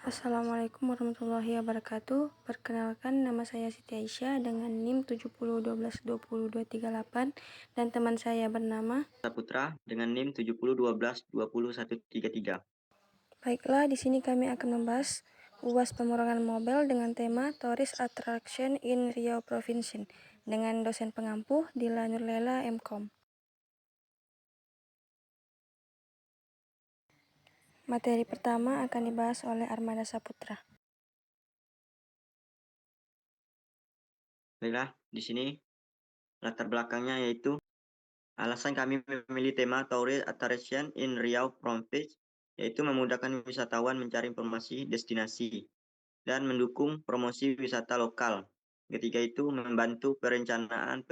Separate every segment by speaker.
Speaker 1: Assalamualaikum warahmatullahi wabarakatuh. Perkenalkan, nama saya Siti Aisyah dengan NIM 7012202238 dan teman saya bernama
Speaker 2: Saputra dengan NIM 7012201333.
Speaker 1: Baiklah, di sini kami akan membahas UAS pemerorangan mobile dengan tema Tourist Attraction in Riau Province dengan dosen pengampu Dila Nurlela MKom. Materi pertama akan dibahas oleh Armada Saputra.
Speaker 2: Baiklah, di sini latar belakangnya yaitu alasan kami memilih tema Tourist Attraction in Riau Province, yaitu memudahkan wisatawan mencari informasi destinasi dan mendukung promosi wisata lokal. Ketiga itu membantu perencanaan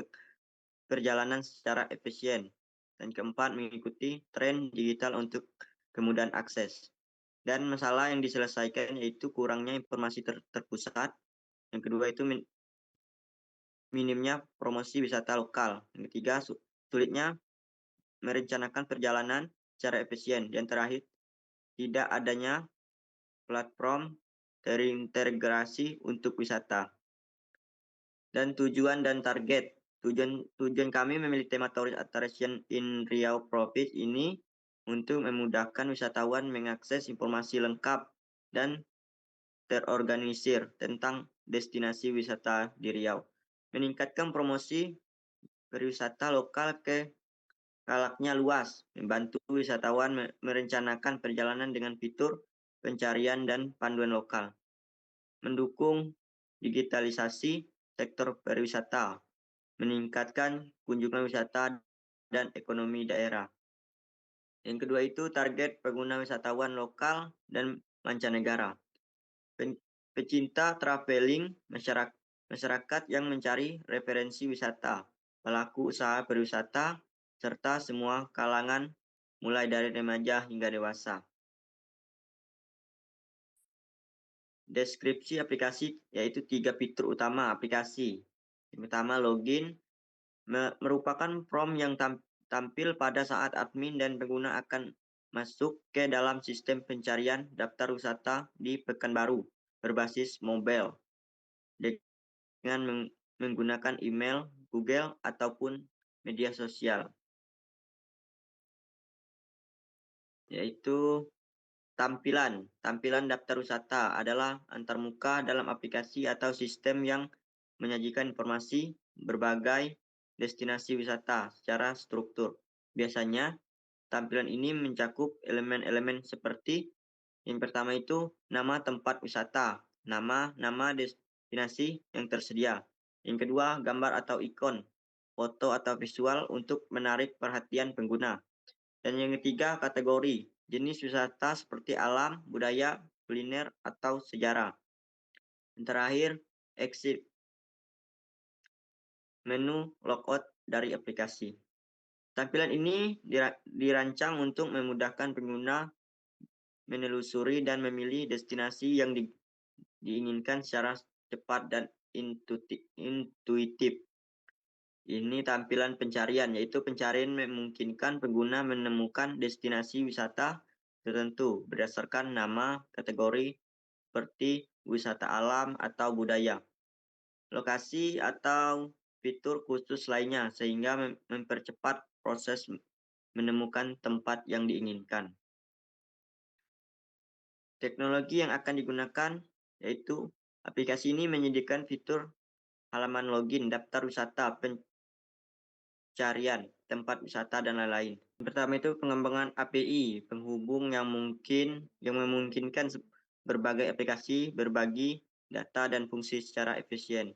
Speaker 2: perjalanan secara efisien. Dan keempat, mengikuti tren digital untuk kemudahan akses. Dan masalah yang diselesaikan yaitu kurangnya informasi terpusat. Yang kedua itu minimnya promosi wisata lokal. Yang ketiga, sulitnya merencanakan perjalanan secara efisien. Dan terakhir, tidak adanya platform terintegrasi untuk wisata. Dan tujuan dan target. Tujuan kami memilih tema Tourist Attraction in Riau Province ini untuk memudahkan wisatawan mengakses informasi lengkap dan terorganisir tentang destinasi wisata di Riau. Meningkatkan promosi pariwisata lokal ke kalaknya luas, membantu wisatawan merencanakan perjalanan dengan fitur pencarian dan panduan lokal. Mendukung digitalisasi sektor pariwisata, meningkatkan kunjungan wisata dan ekonomi daerah. Yang kedua itu target pengguna wisatawan lokal dan mancanegara. Pecinta traveling, masyarakat yang mencari referensi wisata, pelaku usaha pariwisata, serta semua kalangan mulai dari remaja hingga dewasa. Deskripsi aplikasi yaitu 3 fitur utama aplikasi. Yang pertama, login merupakan form yang tampil pada saat admin dan pengguna akan masuk ke dalam sistem pencarian daftar wisata di Pekanbaru berbasis mobile dengan menggunakan email, Google, ataupun media sosial. Yaitu tampilan daftar wisata adalah antarmuka dalam aplikasi atau sistem yang menyajikan informasi berbagai destinasi wisata secara struktur. Biasanya, tampilan ini mencakup elemen-elemen seperti yang pertama itu nama tempat wisata, nama destinasi yang tersedia. Yang kedua, gambar atau ikon, foto atau visual untuk menarik perhatian pengguna. Dan yang ketiga, kategori, jenis wisata seperti alam, budaya, kuliner, atau sejarah. Yang terakhir, exit, menu logout dari aplikasi. Tampilan ini dirancang untuk memudahkan pengguna menelusuri dan memilih destinasi yang diinginkan secara cepat dan intuitif. Ini tampilan pencarian, yaitu pencarian memungkinkan pengguna menemukan destinasi wisata tertentu berdasarkan nama, kategori, seperti wisata alam atau budaya, lokasi atau fitur khusus lainnya, sehingga mempercepat proses menemukan tempat yang diinginkan. Teknologi yang akan digunakan yaitu aplikasi ini menyediakan fitur halaman login, daftar wisata, pencarian tempat wisata, dan lain-lain. Yang pertama itu pengembangan API, penghubung yang memungkinkan berbagai aplikasi berbagi data dan fungsi secara efisien.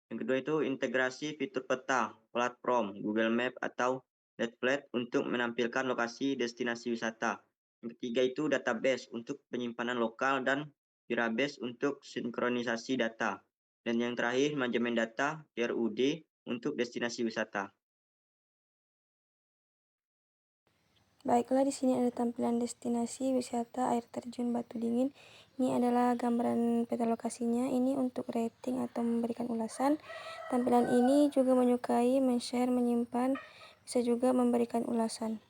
Speaker 2: Yang kedua itu integrasi fitur peta, platform, Google Map atau Netflix untuk menampilkan lokasi destinasi wisata. Yang ketiga itu database untuk penyimpanan lokal dan database untuk sinkronisasi data. Dan yang terakhir manajemen data (RUD) untuk destinasi wisata.
Speaker 1: Baiklah, di sini ada tampilan destinasi wisata air terjun Batu Dingin. Ini adalah gambaran peta lokasinya. Ini untuk rating atau memberikan ulasan. Tampilan ini juga menyukai, men-share, menyimpan, bisa juga memberikan ulasan.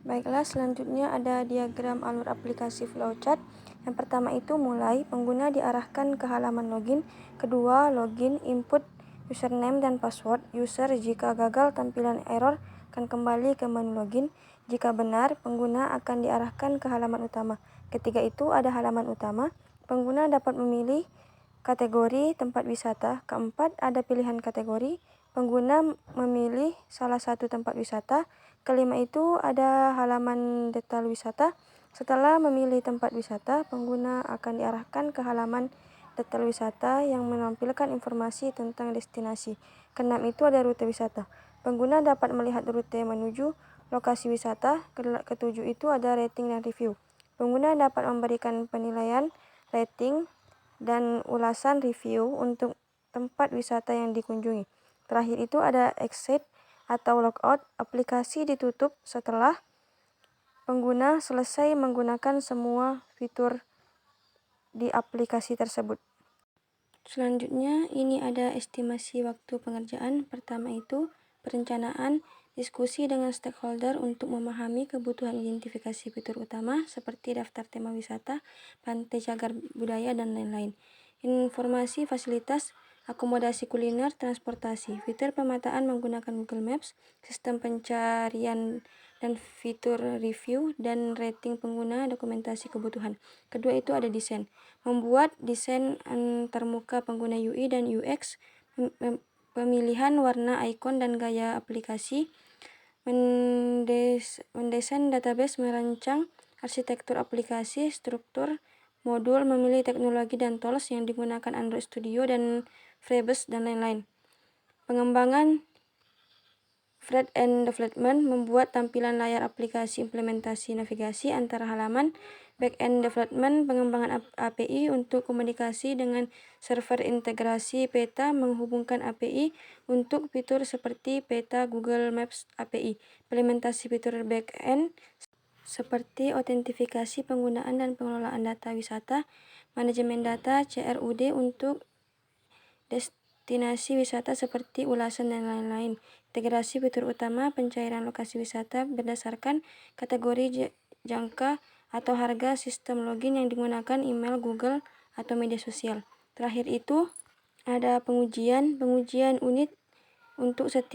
Speaker 1: Baiklah, selanjutnya ada diagram alur aplikasi flowchart. Yang pertama itu mulai, pengguna diarahkan ke halaman login. Kedua, login, input username dan password user. Jika gagal, tampilan error akan kembali ke menu login. Jika benar, pengguna akan diarahkan ke halaman utama. Ketiga itu ada halaman utama. Pengguna dapat memilih kategori tempat wisata. Keempat, ada pilihan kategori. Pengguna memilih salah satu tempat wisata. Kelima itu ada halaman detail wisata. Setelah memilih tempat wisata, pengguna akan diarahkan ke halaman detail wisata yang menampilkan informasi tentang destinasi. Keenam itu ada rute wisata. Pengguna dapat melihat rute menuju lokasi wisata. Ketujuh itu ada rating dan review. Pengguna dapat memberikan penilaian, rating, dan ulasan review untuk tempat wisata yang dikunjungi. Terakhir itu ada exit atau logout. Aplikasi ditutup setelah pengguna selesai menggunakan semua fitur di aplikasi tersebut. Selanjutnya, ini ada estimasi waktu pengerjaan. Pertama itu perencanaan, diskusi dengan stakeholder untuk memahami kebutuhan identifikasi fitur utama seperti daftar tema wisata, pantai cagar budaya, dan lain-lain. Informasi fasilitas, akomodasi kuliner, transportasi, fitur pemetaan menggunakan Google Maps, sistem pencarian dan fitur review dan rating pengguna, dokumentasi kebutuhan. Kedua itu ada desain. Membuat desain antarmuka pengguna UI dan UX, pemilihan warna, icon, dan gaya aplikasi, mendesain database, merancang arsitektur aplikasi, struktur modul, memilih teknologi dan tools yang digunakan Android Studio dan Firebase, dan lain-lain. Pengembangan front-end development, membuat tampilan layar aplikasi, implementasi navigasi antara halaman. Back-end development, pengembangan API untuk komunikasi dengan server integrasi peta, menghubungkan API untuk fitur seperti peta Google Maps API. Implementasi fitur back-end seperti autentifikasi penggunaan dan pengelolaan data wisata, manajemen data CRUD untuk destinasi wisata seperti ulasan dan lain-lain. Integrasi fitur utama, pencairan lokasi wisata berdasarkan kategori jangka atau harga, sistem login yang digunakan email, Google, atau media sosial. Terakhir itu ada pengujian unit untuk setiap